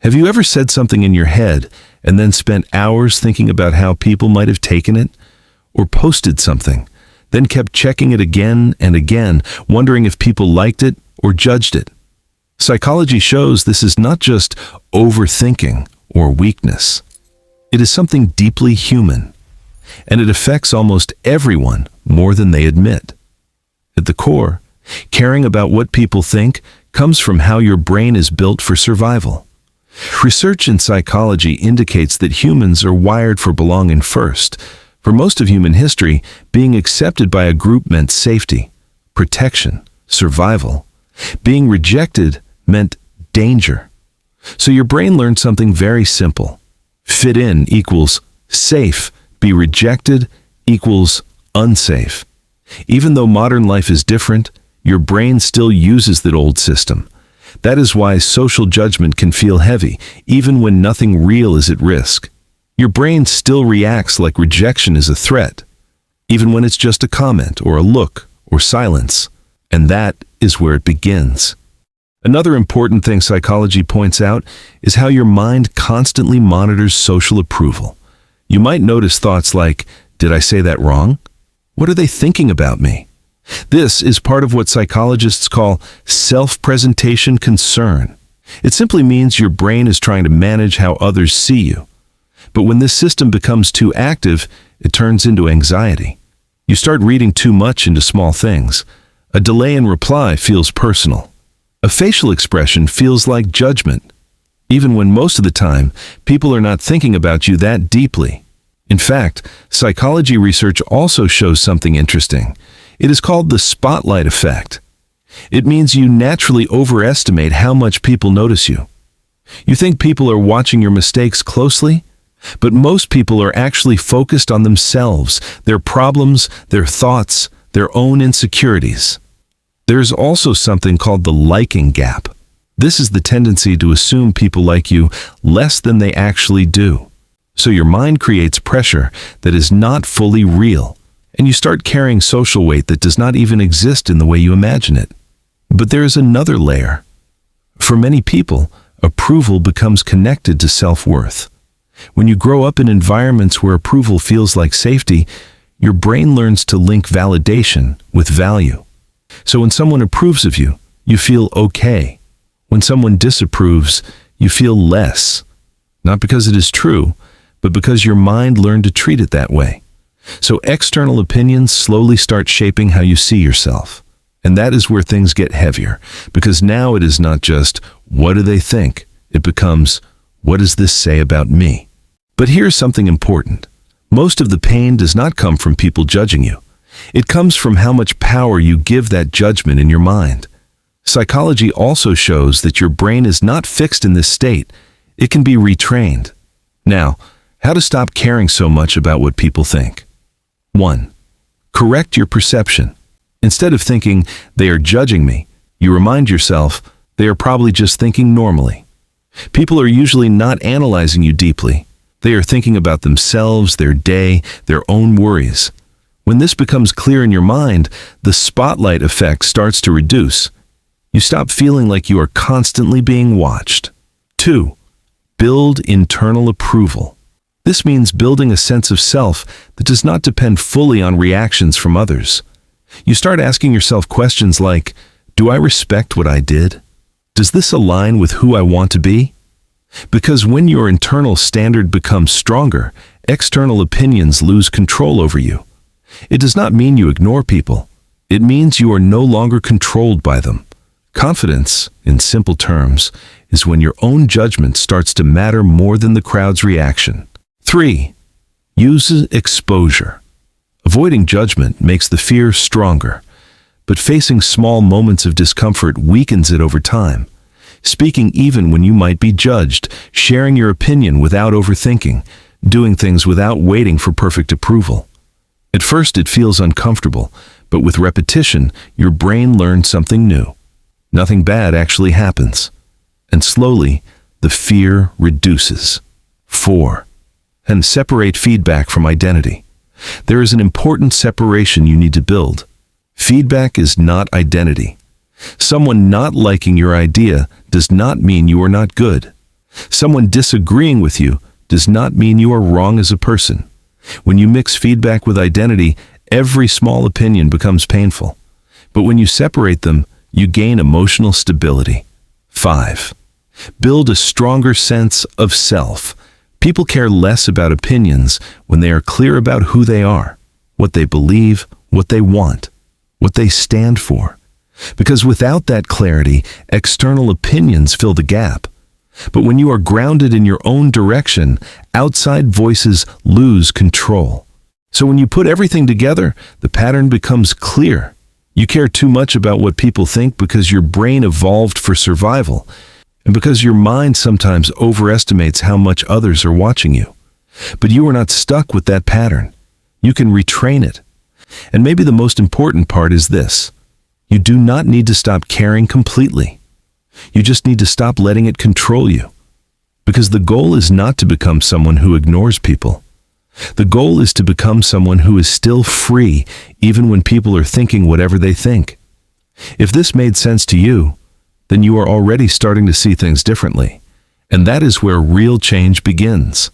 Have you ever said something in your head and then spent hours thinking about how people might have taken it? Or posted something, then kept checking it again and again, wondering if people liked it or judged it? Psychology shows this is not just overthinking or weakness. It is something deeply human, and it affects almost everyone more than they admit. At the core, caring about what people think comes from how your brain is built for survival. Research in psychology indicates that humans are wired for belonging first. For most of human history, being accepted by a group meant safety, protection, survival. Being rejected meant danger. So your brain learned something very simple. Fit in equals safe. Be rejected equals unsafe. Even though modern life is different, your brain still uses that old system. That is why social judgment can feel heavy, even when nothing real is at risk. Your brain still reacts like rejection is a threat, even when it's just a comment or a look or silence. And that is where it begins. Another important thing psychology points out is how your mind constantly monitors social approval. You might notice thoughts like, "Did I say that wrong? What are they thinking about me?" This is part of what psychologists call self-presentation concern. It simply means your brain is trying to manage how others see you. But when this system becomes too active, it turns into anxiety. You start reading too much into small things. A delay in reply feels personal. A facial expression feels like judgment, even when most of the time, people are not thinking about you that deeply. In fact, psychology research also shows something interesting. It is called the spotlight effect. It means you naturally overestimate how much people notice you. You think people are watching your mistakes closely, but most people are actually focused on themselves, their problems, their thoughts, their own insecurities. There's also something called the liking gap. This is the tendency to assume people like you less than they actually do. So your mind creates pressure that is not fully real, and you start carrying social weight that does not even exist in the way you imagine it. But there is another layer. For many people, approval becomes connected to self-worth. When you grow up in environments where approval feels like safety, your brain learns to link validation with value. So when someone approves of you, you feel okay. When someone disapproves, you feel less. Not because it is true, but because your mind learned to treat it that way. So external opinions slowly start shaping how you see yourself. And that is where things get heavier, because now it is not just, what do they think? It becomes, what does this say about me? But here's something important. Most of the pain does not come from people judging you. It comes from how much power you give that judgment in your mind. Psychology also shows that your brain is not fixed in this state. It can be retrained. Now, how to stop caring so much about what people think? 1. Correct your perception. Instead of thinking, they are judging me, you remind yourself, they are probably just thinking normally. People are usually not analyzing you deeply. They are thinking about themselves, their day, their own worries. When this becomes clear in your mind, the spotlight effect starts to reduce. You stop feeling like you are constantly being watched. 2. Build internal approval. This means building a sense of self that does not depend fully on reactions from others. You start asking yourself questions like, do I respect what I did? Does this align with who I want to be? Because when your internal standard becomes stronger, external opinions lose control over you. It does not mean you ignore people. It means you are no longer controlled by them. Confidence, in simple terms, is when your own judgment starts to matter more than the crowd's reaction. 3. Use exposure. Avoiding judgment makes the fear stronger, but facing small moments of discomfort weakens it over time. Speaking even when you might be judged, sharing your opinion without overthinking, doing things without waiting for perfect approval. At first it feels uncomfortable, but with repetition, your brain learns something new. Nothing bad actually happens. And slowly, the fear reduces. 4. And separate feedback from identity. There is an important separation you need to build. Feedback is not identity. Someone not liking your idea does not mean you are not good. Someone disagreeing with you does not mean you are wrong as a person. When you mix feedback with identity, every small opinion becomes painful. But when you separate them, you gain emotional stability. 5. Build a stronger sense of self. People care less about opinions when they are clear about who they are, what they believe, what they want, what they stand for. Because without that clarity, external opinions fill the gap. But when you are grounded in your own direction, outside voices lose control. So when you put everything together, the pattern becomes clear. You care too much about what people think because your brain evolved for survival, and because your mind sometimes overestimates how much others are watching you. But you are not stuck with that pattern. You can retrain it. And maybe the most important part is this: you do not need to stop caring completely. You just need to stop letting it control you. Because the goal is not to become someone who ignores people. The goal is to become someone who is still free, even when people are thinking whatever they think. If this made sense to you, then you are already starting to see things differently. And that is where real change begins.